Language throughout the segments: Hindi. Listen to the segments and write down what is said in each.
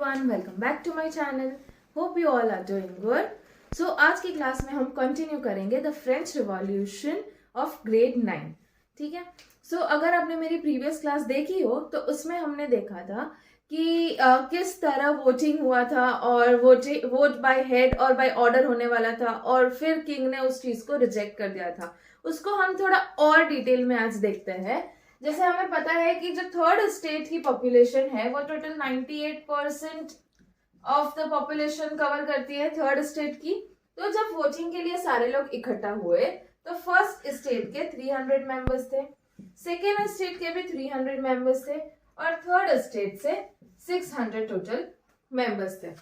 everyone, welcome back to my channel. Hope you all are doing good. So आज की क्लास में हम कंटिन्यू करेंगे the French revolution of grade 9. ठीक है. सो अगर आपने मेरी प्रीवियस क्लास देखी हो तो उसमें हमने देखा था कि किस तरह वोटिंग हुआ था और वोट बाय हेड और बाय ऑर्डर होने वाला था और फिर किंग ने उस चीज को रिजेक्ट कर दिया था. उसको हम थोड़ा और डिटेल में आज देखते हैं. जैसे हमें पता है कि जो थर्ड स्टेट की पॉपुलेशन है वो total 98% of the population cover करती है थर्ड स्टेट की. तो जब वोटिंग के लिए सारे लोग इकट्ठा हुए तो फर्स्ट स्टेट के 300 मेंबर्स थे, सेकेंड स्टेट के भी 300 मेंबर्स थे और थर्ड स्टेट से 600 टोटल मेंबर्स थे.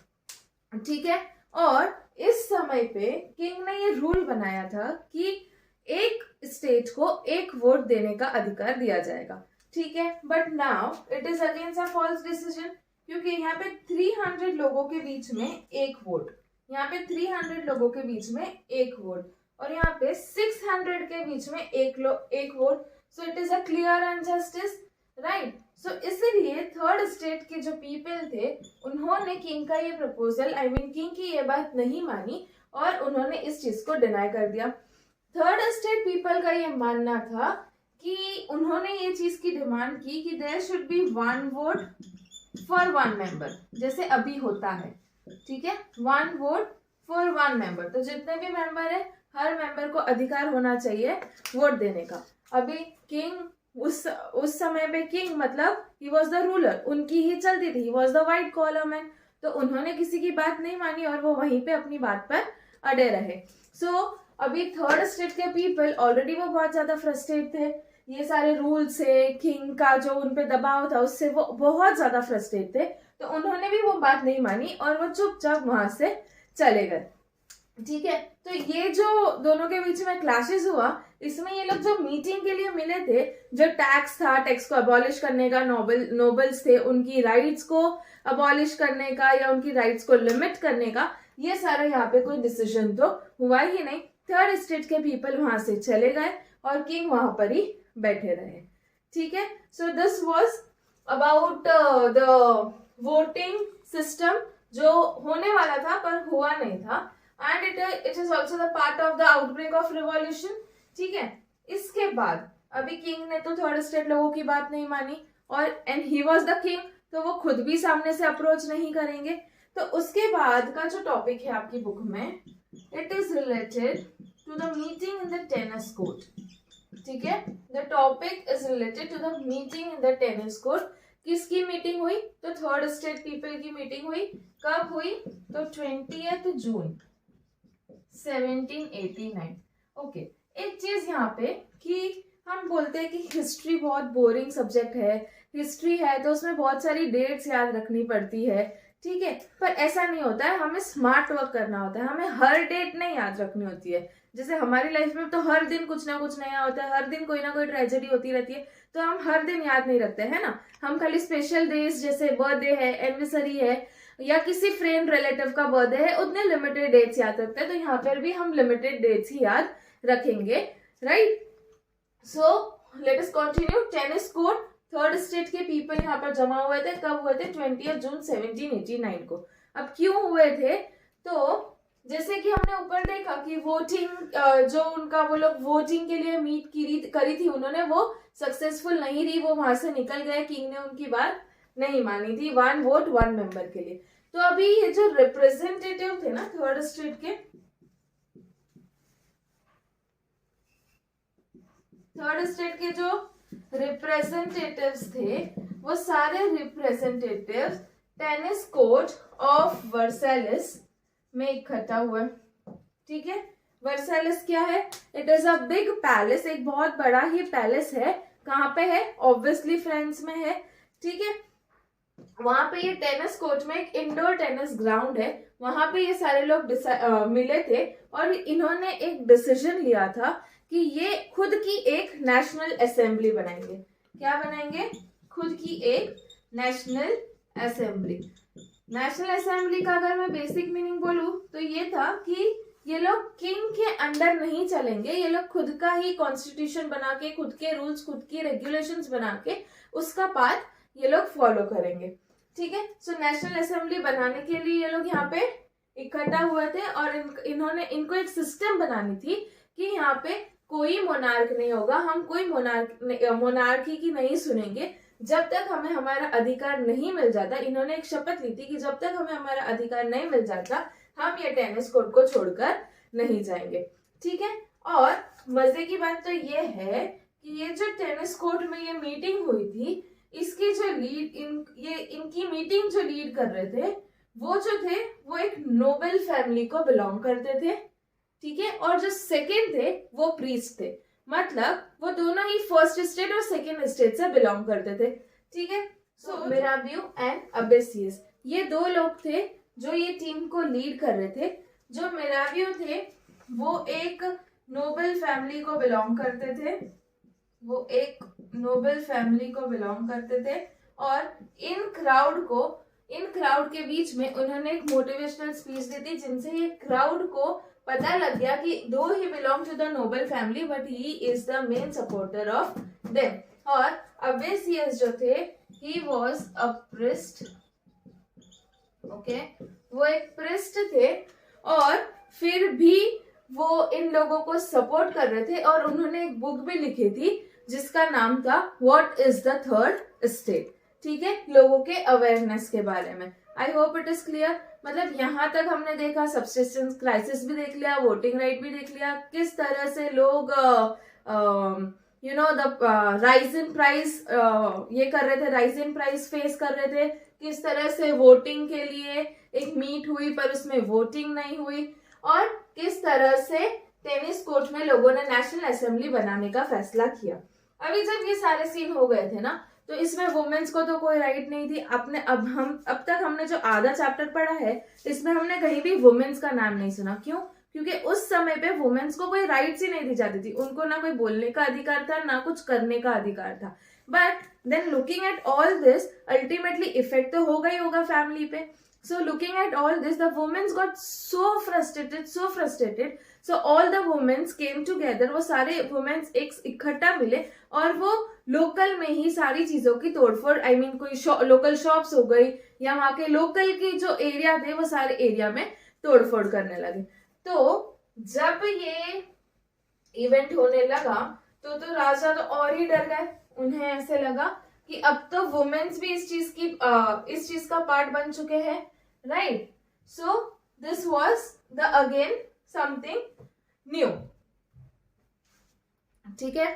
ठीक है. और इस समय पे किंग ने ये रूल बनाया था कि एक स्टेट को एक वोट देने का अधिकार दिया जाएगा. ठीक है. But now it is against a false decision, क्योंकि यहाँ पे 300 लोगों के बीच में एक वोट, यहाँ पे 300 लोगों के बीच में एक वोट और यहाँ पे 600 के बीच में एक vote. So it is a clear injustice, right. So इसीलिए थर्ड स्टेट के जो पीपल थे उन्होंने किंग का ये प्रपोजल, किंग की ये बात नहीं मानी और उन्होंने इस चीज को डिनाई कर दिया. थर्ड स्टेट पीपल का ये मानना था कि उन्होंने ये चीज की डिमांड की कि there should be one vote for one member, जैसे अभी होता है. ठीक है. One vote for one member. तो जितने भी मेंबर है हर मेंबर को अधिकार होना चाहिए वोट देने का. अभी किंग उस समय पे किंग मतलब ही वॉज द रूलर, उनकी ही चलती थी, he was the white collar man. तो उन्होंने किसी की बात नहीं मानी और वो वहीं पे अपनी बात पर अड़े रहे. सो अभी थर्ड स्टेट के पीपल ऑलरेडी वो बहुत ज्यादा फ्रस्ट्रेट थे. ये सारे रूल से, किंग का जो उन पे दबाव था उससे वो बहुत ज्यादा फ्रस्ट्रेट थे. तो उन्होंने भी वो बात नहीं मानी और वो चुपचाप वहां से चले गए. ठीक है. तो ये जो दोनों के बीच में क्लैशेस हुआ, इसमें ये लोग जो मीटिंग के लिए मिले थे, जो टैक्स था, टैक्स को अबॉलिश करने का, नोबल्स थे उनकी राइट्स को अबॉलिश करने का या उनकी राइट्स को लिमिट करने का, ये सारा यहाँ पे कोई डिसीजन तो हुआ ही नहीं. थर्ड स्टेट के पीपल वहां से चले गए और किंग वहां पर ही बैठे रहे. ठीक है. So this was about the voting system जो होने वाला था पर हुआ नहीं था. And it is also the part of the outbreak of revolution. ठीक है. इसके बाद अभी किंग ने तो थर्ड स्टेट लोगों की बात नहीं मानी और and he was the king, तो वो खुद भी सामने से अप्रोच नहीं करेंगे. तो उसके बाद का जो टॉपिक है आपकी बुक में, it is related to the meeting in the tennis court. ठीक है. The topic is related to the meeting in the tennis court. किसकी मीटिंग हुई? तो थर्ड स्टेट पीपल की मीटिंग हुई. कब हुई? तो 20 जून 1789. ओके. एक चीज यहाँ पे कि हम बोलते हैं कि हिस्ट्री बहुत बोरिंग सब्जेक्ट है, हिस्ट्री है तो उसमें बहुत सारी डेट्स याद रखनी पड़ती है. ठीक है. पर ऐसा नहीं होता है, हमें स्मार्ट वर्क करना होता है, हमें हर डेट नहीं याद रखनी होती है. जैसे हमारी लाइफ में तो हर दिन कुछ ना कुछ नया होता है, हर दिन कोई ना कोई ट्रेजेडी होती रहती है, तो हम हर दिन याद नहीं रखते है ना. हम खाली स्पेशल डेज जैसे बर्थडे है, एनिवर्सरी है या किसी फ्रेंड रिलेटिव का बर्थडे है, उतने लिमिटेड डेट्स याद रखते हैं. तो यहाँ पर भी हम लिमिटेड डेट्स ही याद रखेंगे, right. So let us continue. Tennis court, third state के पीपल यहाँ पर जमा हुए थे. कब हुए थे? 20 जून 1789 को. अब क्यों हुए थे? तो जैसे कि हमने ऊपर देखा कि वोटिंग जो उनका वो लोग वोटिंग के लिए मीट करी थी, उन्होंने वो सक्सेसफुल नहीं रही, वो वहां से निकल गए. किंग ने उनकी बात नहीं मानी थी वन वोट वन मेंबर के लिए. तो अभी ये जो रिप्रेजेंटेटिव थे ना थर्ड स्टेट के, थर्ड स्टेट के जो रिप्रेजेंटेटिव्स थे वो सारे representatives tennis court of Versailles में इकट्ठा हुए. ठीक है. वर्सेलिस क्या है? It is a big palace, एक बहुत बड़ा ही पैलेस है. कहाँ पे है? ऑब्वियसली फ्रांस में है. ठीक है. वहां पे ये टेनिस कोर्ट में एक इंडोर टेनिस ग्राउंड है, वहां पे ये सारे लोग मिले थे और इन्होंने एक डिसीजन लिया था कि ये खुद की एक नेशनल असेंबली बनाएंगे. क्या बनाएंगे? खुद की एक नेशनल असेंबली. नेशनल असेंबली का अगर मैं बेसिक मीनिंग बोलूं तो ये था कि ये लोग किंग के अंडर नहीं चलेंगे, ये लोग खुद का ही कॉन्स्टिट्यूशन बना के, खुद के रूल्स, खुद की रेगुलेशंस बना के उसका पाथ ये लोग फॉलो करेंगे. ठीक है। सो नेशनल असेंबली बनाने के लिए ये लोग यहाँ पे इकट्ठा हुए थे और इन्होंने इनको एक सिस्टम बनानी थी कि यहाँ पे कोई मोनार्क नहीं होगा, हम कोई मोनार्की की नहीं सुनेंगे जब तक हमें हमारा अधिकार नहीं मिल जाता। इन्होंने एक शपथ ली थी कि जब तक हमें हमारा अधिकार नहीं मिल जाता हम ये टेनिस कोर्ट को छोड़कर नहीं जाएंगे, ठीक है। और मजे की बात तो ये है कि ये जो टेनिस कोर्ट में ये मीटिंग हुई थी, इसकी जो इनकी मीटिंग जो लीड कर रहे थे वो जो थे वो एक नोबेल फैमिली को बिलोंग करते थे, ठीक है। और जो सेकंड थे वो प्रीस्ट थे, मतलब वो दोनों ही फर्स्ट स्टेट और सेकंड स्टेट से बिलोंग करते थे, ठीक है। सो मेरावियो एंड अबेसियस ये दो लोग थे जो ये टीम को लीड कर रहे थे। जो मेरावियो थे वो एक नोबेल फैमिली को बिलोंग करते थे, वो एक नोबेल फैमिली को बिलोंग करते थे। और इन क्राउड के बीच में उन्होंने एक मोटिवेशनल स्पीच दी थी जिनसे ये क्राउड को पता लग गया कि though he belong to the noble family but he is the main supporter of them. और अबेसियस जो थे he was a priest, okay, वो एक प्रिस्ट थे और फिर भी वो इन लोगों को सपोर्ट कर रहे थे। और उन्होंने एक बुक भी लिखी थी जिसका नाम था what is the third state, ठीक है, लोगों के अवेयरनेस के बारे में। I hope it is clear. मतलब यहाँ तक हमने देखा सब्सिस्टेंस क्राइसिस भी देख लिया, वोटिंग राइट भी देख लिया, किस तरह से लोग you know the rise in price ये कर रहे थे, राइज इन प्राइस फेस कर रहे थे, किस तरह से वोटिंग के लिए एक मीट हुई पर उसमें वोटिंग नहीं हुई, और किस तरह से टेनिस कोर्ट में लोगों ने नेशनल असेंबली बनाने का फैसला किया। अभी जब ये सारे सीन हो गए थे ना तो इसमें वुमेन्स को तो कोई राइट नहीं थी। अब तक हमने जो आधा चैप्टर पढ़ा है इसमें हमने कहीं भी वुमेन्स का नाम नहीं सुना। क्यों? क्योंकि उस समय पे वुमेन्स को कोई राइट्स ही नहीं दी जाती थी, उनको ना कोई बोलने का अधिकार था ना कुछ करने का अधिकार था। But then looking at all this ultimately effect तो होगा ही होगा फैमिली पे। So looking at all this, the women got so frustrated. So all the women came together. वो सारे women एक इकट्ठा मिले और वो लोकल में ही सारी चीजों की तोड़फोड़, I mean कोई लोकल शॉप्स हो गई या वहाँ के लोकल की जो एरिया थे वो सारे एरिया में तोड़फोड़ करने लगे। तो जब ये इवेंट होने लगा तो राजा तो और ही डर गए। उन्हें ऐसे लगा कि अब तो वुमेन्स भी इस चीज का पार्ट बन चुके हैं, right. So this was the again something new, ठीक है।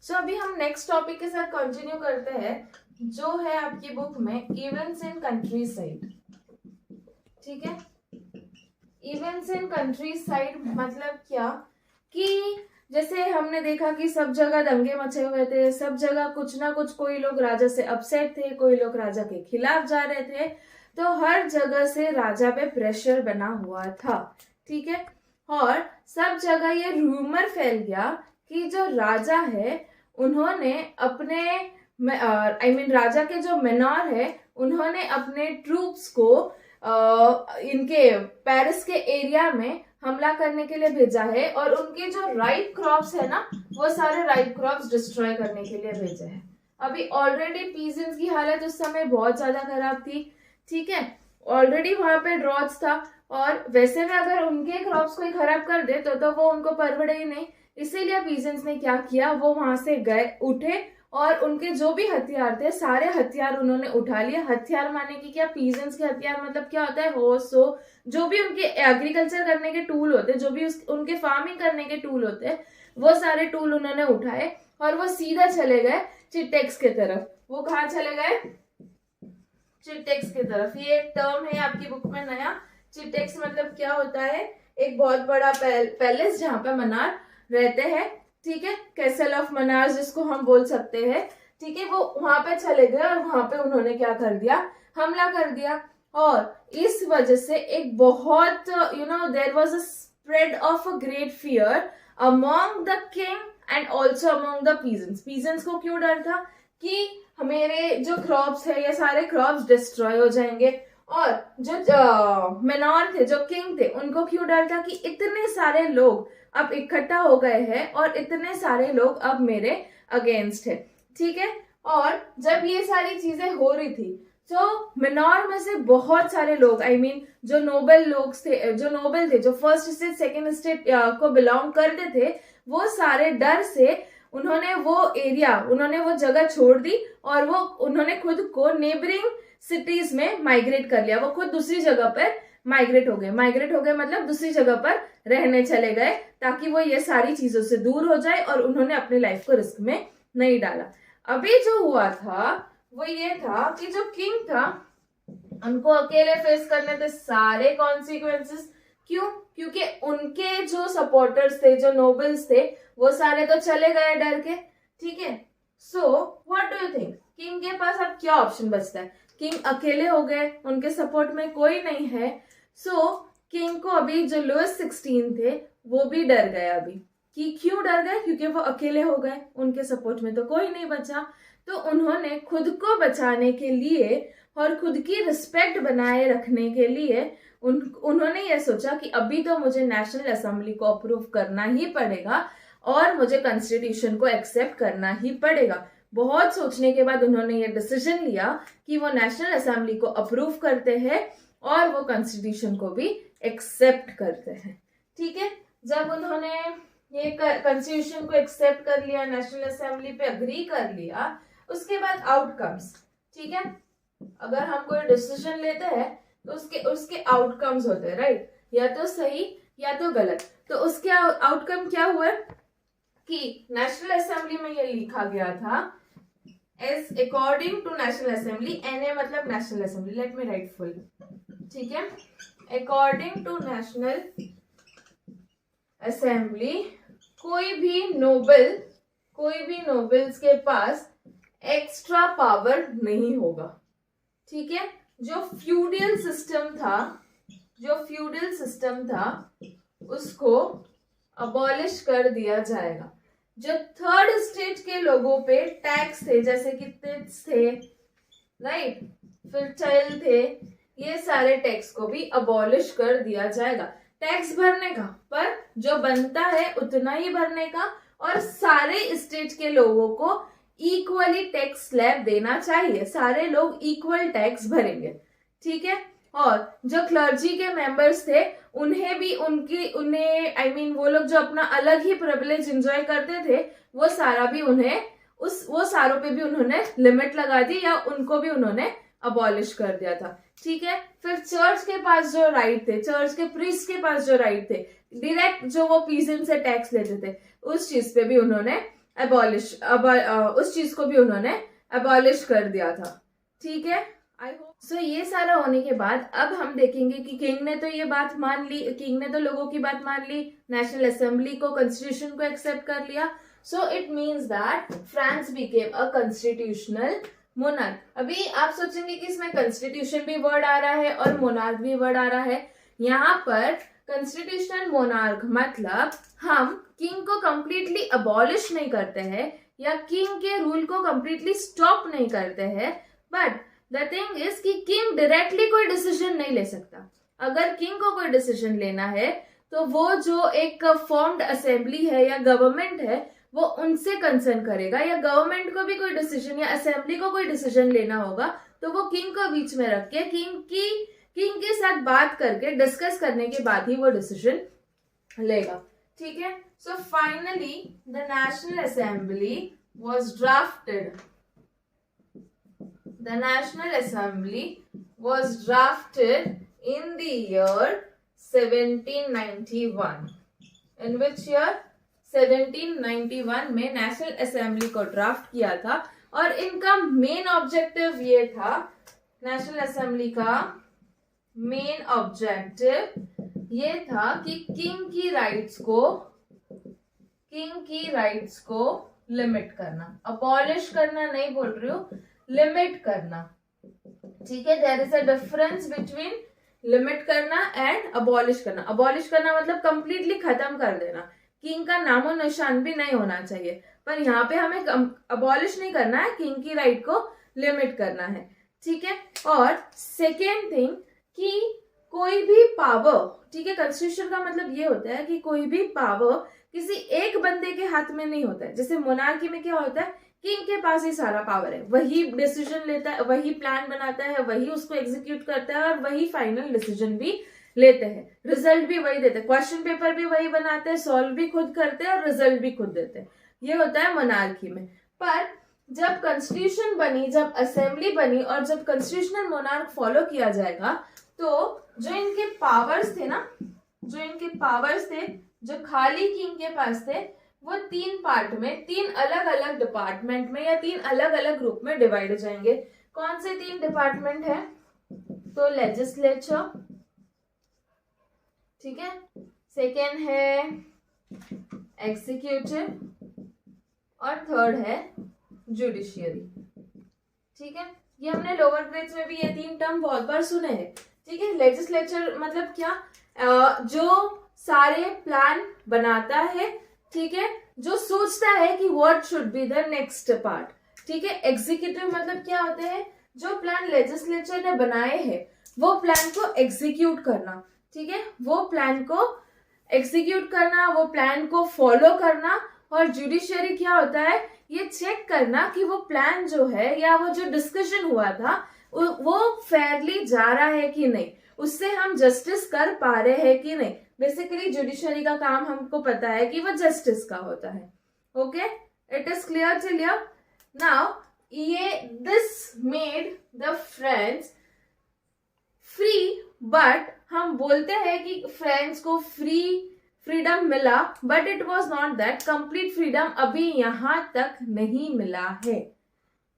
सो अभी हम नेक्स्ट टॉपिक के साथ कंटिन्यू करते हैं जो है आपकी बुक में इवेंट्स इन कंट्री साइड, ठीक है। इवेंट्स इन कंट्री साइड मतलब क्या कि जैसे हमने देखा कि सब जगह दंगे मचे हुए थे, सब जगह कुछ ना कुछ, कोई लोग राजा से अपसेट थे, कोई लोग राजा के खिलाफ जा रहे थे, तो हर जगह से राजा पे प्रेशर बना हुआ था, ठीक है। और सब जगह ये रूमर फैल गया कि जो राजा है उन्होंने अपने राजा के जो मेनॉर है उन्होंने अपने ट्रूप्स को इनके पेरिस के एरिया में हमला करने के लिए भेजा है और उनके जो राइप क्रॉप्स है ना वो सारे राइप क्रॉप्स डिस्ट्रॉय करने के लिए भेजे हैं। अभी ऑलरेडी पीजेंट्स की हालत उस समय बहुत ज्यादा खराब थी, ठीक है। ऑलरेडी वहां पे ड्रॉट्स था और वैसे में अगर उनके क्रॉप्स कोई खराब कर दे तो वो उनको परवड़े ही नहीं। इसीलिए पीजेंट्स ने क्या किया, वो वहां से गए, उठे और उनके जो भी हथियार थे सारे हथियार उन्होंने उठा लिए। हथियार माने कि क्या, पीजेंट्स के हथियार मतलब क्या होता है, हो जो भी उनके एग्रीकल्चर करने के टूल होते हैं, जो भी उनके फार्मिंग करने के टूल होते हैं, वो सारे टूल उन्होंने उठाए और वो सीधा चले गए चिटेक्स के तरफ। वो कहाँ चले गए? चिटेक्स की तरफ। ये एक टर्म है आपकी बुक में नया। चिटेक्स मतलब क्या होता है? एक बहुत बड़ा पैलेस जहाँ पे मनार रहते हैं, ठीक है, कैसल ऑफ मनार जिसको हम बोल सकते हैं, ठीक है। वो वहां पे चले गए और वहां पे उन्होंने क्या कर दिया, हमला कर दिया। और इस वजह से एक बहुत there was a spread of a great fear among the king and also among the peasants. Peasants को क्यों डर था कि मेरे जो क्रॉप्स है ये सारे क्रॉप्स डिस्ट्रॉय हो जाएंगे, और जो मेनॉर थे, जो किंग थे, उनको क्यों डर था कि इतने सारे लोग अब इकट्ठा हो गए हैं और इतने सारे लोग अब मेरे अगेंस्ट है, ठीक है। और जब ये सारी चीजें हो रही थी तो मिनोर में से बहुत सारे लोग, आई मीन जो नोबल लोग थे, जो फर्स्ट स्टेट सेकेंड स्टेट को बिलोंग करते थे, वो सारे डर से उन्होंने वो जगह छोड़ दी और उन्होंने खुद को नेबरिंग सिटीज में माइग्रेट कर लिया। वो खुद दूसरी जगह पर माइग्रेट हो गए मतलब दूसरी जगह पर रहने चले गए, ताकि वो ये सारी चीजों से दूर हो जाए और उन्होंने अपनी लाइफ को रिस्क में नहीं डाला। अभी जो हुआ था वो ये था कि जो किंग था उनको अकेले फेस करने थे सारे कॉन्सिक्वेंसेस। क्यों? क्योंकि उनके जो सपोर्टर्स थे, जो नोबल्स थे, वो सारे तो चले गए डर के। ठीक है, so what do you think, king के पास अब क्या ऑप्शन बचता है? किंग अकेले हो गए, उनके सपोर्ट में कोई नहीं है। सो किंग को अभी जो लुइस 16 थे वो भी डर गए अभी। कि क्यों डर गए? क्योंकि वो अकेले हो गए, उनके सपोर्ट में तो कोई नहीं बचा। तो उन्होंने खुद को बचाने के लिए और खुद की रिस्पेक्ट बनाए रखने के लिए उन्होंने ये सोचा कि अभी तो मुझे नेशनल असेंबली को अप्रूव करना ही पड़ेगा और मुझे कॉन्स्टिट्यूशन को एक्सेप्ट करना ही पड़ेगा। बहुत सोचने के बाद उन्होंने ये डिसीजन लिया कि वो नेशनल असेंबली को अप्रूव करते हैं और वो कॉन्स्टिट्यूशन को भी एक्सेप्ट करते हैं। ठीक है, जब उन्होंने ये कॉन्स्टिट्यूशन को एक्सेप्ट कर लिया, नेशनल असेंबली पे अग्री कर लिया, उसके बाद आउटकम्स। ठीक है, अगर हम कोई डिसीजन लेते हैं तो उसके आउटकम्स होते हैं, राइट? या तो सही या तो गलत। तो उसके आउटकम क्या हुआ कि नेशनल असेंबली में ये लिखा गया था as according to National Assembly, NA मतलब National Assembly, let me write full. ठीक है, अकॉर्डिंग टू नेशनल असेंबली कोई भी नोबल्स के पास एक्स्ट्रा पावर नहीं होगा। ठीक है, जो फ्यूडल सिस्टम था उसको अबॉलिश कर दिया जाएगा। जो थर्ड स्टेट के लोगों पे टैक्स थे, जैसे कि टिट्स थे, राइट, फिर थे, ये सारे टैक्स को भी अबॉलिश कर दिया जाएगा। टैक्स भरने का, पर जो बनता है उतना ही भरने का, और सारे स्टेट के लोगों को इक्वली टैक्स स्लैब देना चाहिए। सारे लोग इक्वल टैक्स भरेंगे। ठीक है, और जो क्लर्जी के मेंबर्स थे वो लोग जो अपना अलग ही प्रिविलेज एंजॉय करते थे, वो सारों पे भी उन्होंने लिमिट लगा दी या उनको भी उन्होंने अबॉलिश कर दिया था। ठीक है, फिर चर्च के पास जो राइट थे, चर्च के प्रीस्ट के पास जो राइट थे, डायरेक्ट जो वो पीजेंट से टैक्स लेते थे, उस चीज पे भी उन्होंने उस चीज को भी उन्होंने अबॉलिश कर दिया था। ठीक है, आई होप सो। ये सारा होने के बाद अब हम देखेंगे कि किंग ने तो ये बात मान ली, किंग ने तो लोगों की बात मान ली, नेशनल असेंबली को, कॉन्स्टिट्यूशन को एक्सेप्ट कर लिया। So it means that France became a constitutional monarch. अभी आप सोचेंगे कि इसमें कॉन्स्टिट्यूशन भी वर्ड आ रहा है और मोनार्क भी वर्ड आ रहा है। यहाँ पर कॉन्स्टिट्यूशनल मोनार्क मतलब हम किंग को कंप्लीटली अबॉलिश नहीं करते हैं या किंग के रूल को कंप्लीटली स्टॉप नहीं करते हैं, बट द थिंग इज कि किंग डायरेक्टली कोई डिसीजन नहीं ले सकता। अगर किंग को कोई डिसीजन लेना है तो वो जो एक फॉर्म्ड असेंबली है या गवर्नमेंट है वो उनसे कंसर्न करेगा, या गवर्नमेंट को भी कोई डिसीजन या असेंबली को कोई डिसीजन लेना होगा तो वो किंग को बीच में रख के किंग के साथ बात करके डिस्कस करने के बाद ही वो डिसीजन लेगा। ठीक है, so finally the national assembly was drafted. The National Assembly was drafted in the year 1791. In which year? 1791 में नेशनल असेंबली को ड्राफ्ट किया था, और इनका मेन ऑब्जेक्टिव ये था, नेशनल असेंबली का मेन ऑब्जेक्टिव ये था कि किंग की राइट्स को लिमिट करना, अबॉलिश करना नहीं बोल रही हूँ, लिमिट करना। ठीक है, there is a difference between limit करना एंड अबॉलिश करना। अबॉलिश करना मतलब कंप्लीटली खत्म कर देना, किंग का नामो निशान भी नहीं होना चाहिए, पर यहाँ पे हमें अबॉलिश नहीं करना है, किंग की राइट को लिमिट करना है। ठीक है, और सेकेंड थिंग कि कोई भी पावर, ठीक है, कॉन्स्टिट्यूशन का मतलब ये होता है कि कोई भी पावर किसी एक बंदे के हाथ में नहीं होता है। जैसे मोनार्की में क्या होता है किंग के पास ही सारा पावर है, वही डिसीजन लेता है, वही प्लान बनाता है, वही उसको एग्जीक्यूट करता है और वही फाइनल डिसीजन भी लेते हैं, रिजल्ट भी वही देते हैं, क्वेश्चन पेपर भी वही बनाते हैं, सॉल्व भी खुद करते हैं और रिजल्ट भी खुद देते हैं। ये होता है मोनार्की में। पर जब कॉन्स्टिट्यूशन बनी, जब असेंबली बनी और जब कॉन्स्टिट्यूशनल मोनार्क फॉलो किया जाएगा, तो जो इनके पावर्स थे ना, जो इनके पावर्स थे, जो खाली किंग के पास थे, वो 3 पार्ट में, 3 अलग अलग डिपार्टमेंट में या 3 अलग अलग ग्रुप में डिवाइड हो जाएंगे। कौन से 3 डिपार्टमेंट है? तो लेजिस्लेचर, ठीक है, सेकेंड है एग्जीक्यूटिव और थर्ड है जुडिशियरी। ठीक है, ये हमने लोअर ग्रेड्स में भी ये 3 टर्म बहुत बार सुने हैं। ठीक है, लेजिस्लेचर मतलब क्या? जो सारे प्लान बनाता है, ठीक है, जो सोचता है कि what should be the next part. ठीक है, एग्जीक्यूटिव मतलब क्या होते हैं? जो प्लान लेजिस्लेचर ने बनाए हैं वो प्लान को एग्जीक्यूट करना। ठीक है, वो प्लान को एग्जीक्यूट करना, वो प्लान को फॉलो करना। और जुडिशियरी क्या होता है? ये चेक करना कि वो प्लान जो है या वो जो डिस्कशन हुआ था वो फेयरली जा रहा है कि नहीं, उससे हम जस्टिस कर पा रहे हैं कि नहीं। बेसिकली जुडिशियरी का काम हमको पता है कि वो जस्टिस का होता है। Okay, it is clear till here? Now ये this made the French free, but हम बोलते हैं कि फ्रेंड्स को फ्रीडम मिला, but it was not that complete freedom, अभी यहां तक नहीं मिला है।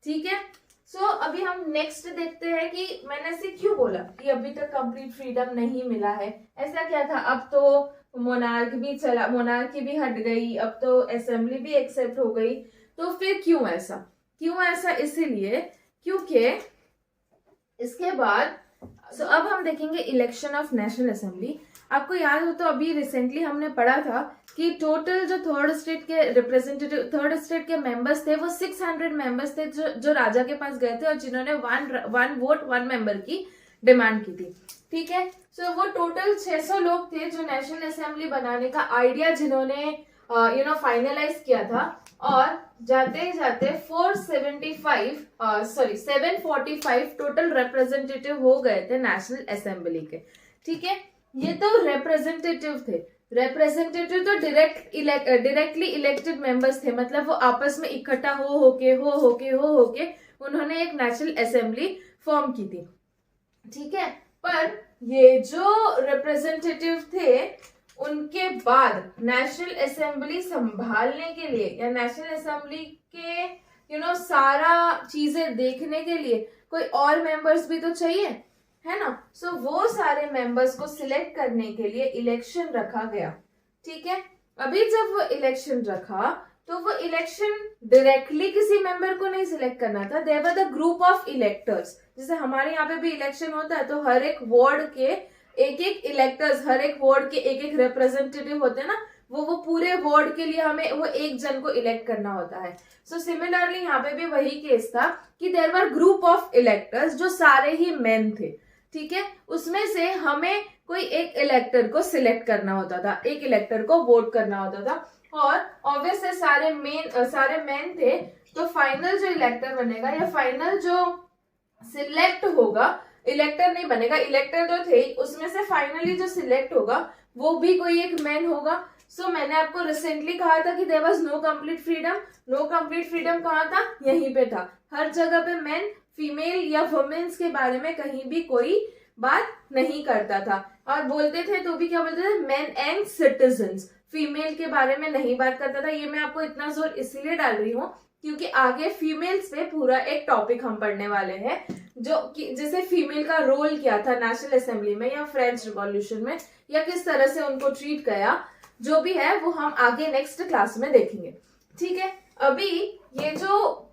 ठीक है, सो अभी हम नेक्स्ट देखते हैं कि मैंने ऐसे क्यों बोला कि अभी तक कंप्लीट फ्रीडम नहीं मिला है। ऐसा क्या था? अब तो मोनार्की भी हट गई, अब तो असेंबली भी एक्सेप्ट हो गई, तो फिर क्यों ऐसा? इसीलिए क्योंकि इसके बाद अब हम देखेंगे इलेक्शन ऑफ नेशनल असेंबली। आपको याद हो तो अभी रिसेंटली हमने पढ़ा था कि टोटल जो थर्ड स्टेट के मेंबर्स थे वो 600 मेंबर्स थे जो राजा के पास गए थे और जिन्होंने वन वोट 1 मेंबर की डिमांड की थी। ठीक है, सो वो टोटल 600 लोग थे जो नेशनल असेंबली बनाने का आइडिया जिन्होंने फाइनलाइज किया था। और जाते जाते 745 टोटल रिप्रेजेंटेटिव हो गए थे नेशनल असेंबली के। ठीक है, ये तो रिप्रेजेंटेटिव थे। रिप्रेजेंटेटिव तो डायरेक्टली इलेक्टेड मेंबर्स थे, मतलब वो आपस में इकट्ठा होके उन्होंने एक नेशनल असेंबली फॉर्म की थी। ठीक है, पर ये जो रिप्रेजेंटेटिव थे उनके बाद नेशनल असेंबली संभालने के लिए या नेशनल असेंबली के सारा चीजें देखने के लिए कोई और मेंबर्स भी तो चाहिए, है ना। सो वो सारे मेंबर्स को सिलेक्ट करने के लिए इलेक्शन रखा गया। ठीक है, अभी जब वो इलेक्शन रखा तो वो इलेक्शन डायरेक्टली किसी मेंबर को नहीं सिलेक्ट करना था, there were the group of electors. जैसे हमारे यहाँ पे भी इलेक्शन होता है तो हर एक वार्ड के एक इलेक्टर्स, हर एक वार्ड के एक रिप्रेजेंटेटिव होते हैं ना, वो पूरे वार्ड के लिए हमें वो एक जन को इलेक्ट करना होता है। सो सिमिलरली यहाँ पे भी वही केस था कि there were group of electors जो सारे ही मेन थे। ठीक है, उसमें से हमें कोई एक इलेक्टर को सिलेक्ट करना होता था, एक इलेक्टर को वोट करना होता था। और ऑब्वियसली सारे मेन थे, तो फाइनल जो इलेक्टर बनेगा या फाइनल जो सिलेक्ट होगा, इलेक्टर नहीं बनेगा, इलेक्टर जो थे उसमें से फाइनली जो सिलेक्ट होगा वो भी कोई एक मैन होगा। सो मैंने आपको रिसेंटली कहा था कि there was no complete freedom. No complete freedom कहाँ था? यहीं पे था। हर जगह पे मैन, फीमेल या वुमेन्स के बारे में कहीं भी कोई बात नहीं करता था, और बोलते थे तो भी क्या बोलते थे? मेन एंड सिटीजन्स, फीमेल के बारे में नहीं बात करता था। ये मैं आपको इतना जोर इसलिए डाल रही हूँ क्योंकि आगे फीमेल्स पे पूरा एक टॉपिक हम पढ़ने वाले हैं, जो कि जैसे फीमेल का रोल क्या था नेशनल असेंबली में या फ्रेंच रिवॉल्यूशन में, या किस तरह से उनको ट्रीट किया, जो भी है वो हम आगे नेक्स्ट क्लास में देखेंगे। ठीक है, अभी ये जो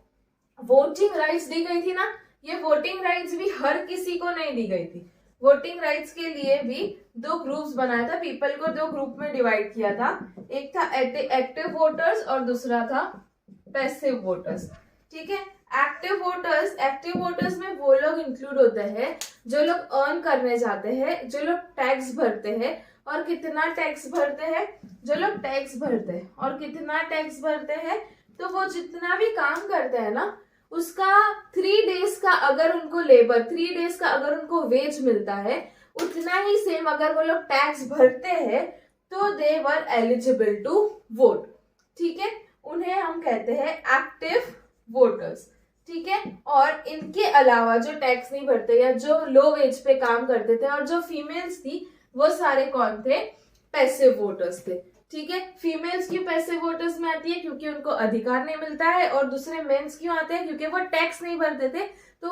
वोटिंग राइट्स दी गई थी ना, ये वोटिंग राइट्स भी हर किसी को नहीं दी गई थी। वोटिंग राइट्स के लिए भी 2 ग्रुप्स बनाया था, पीपल को 2 ग्रुप में डिवाइड किया था। एक था एक्टिव वोटर्स और दूसरा था पैसिव वोटर्स। ठीक है, एक्टिव वोटर्स में वो लोग इंक्लूड होते हैं जो लोग अर्न करने जाते हैं, जो लोग टैक्स भरते हैं। और कितना टैक्स भरते हैं? जो लोग टैक्स भरते हैं और कितना टैक्स भरते हैं? तो वो जितना भी काम करते हैं ना, उसका 3 डेज का अगर उनको लेबर, 3 डेज का अगर उनको वेज मिलता है, उतना ही सेम अगर वो लोग टैक्स भरते हैं तो दे वर एलिजिबल टू वोट। ठीक है, उन्हें हम कहते हैं एक्टिव वोटर्स। ठीक है, और इनके अलावा जो टैक्स नहीं भरते या जो लो वेज पे काम करते थे और जो फीमेल्स थी, वो सारे कौन थे? पैसिव वोटर्स थे। ठीक है, फीमेल्स क्यों पैसिव वोटर्स में आती है? क्योंकि उनको अधिकार नहीं मिलता है। और दूसरे मेंस क्यों आते हैं? क्योंकि वो टैक्स नहीं भरते थे। तो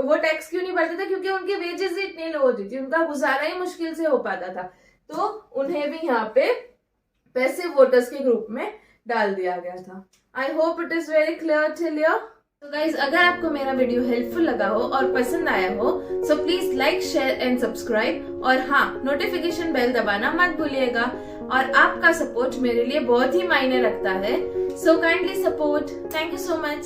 वो टैक्स क्यों नहीं भरते थे? क्योंकि उनकी वेजेस ही इतनी लो होती थी, उनका गुजारा ही मुश्किल से हो पाता था। तो उन्हें भी यहाँ पे पैसिव वोटर्स के ग्रुप में डाल दिया गया था। I hope it is very clear till here. तो गाइज, अगर आपको मेरा वीडियो हेल्पफुल लगा हो और पसंद आया हो, so please like, share and subscribe. और हाँ, नोटिफिकेशन बेल दबाना मत भूलिएगा। और आपका सपोर्ट मेरे लिए बहुत ही मायने रखता है। So kindly support. Thank you so much.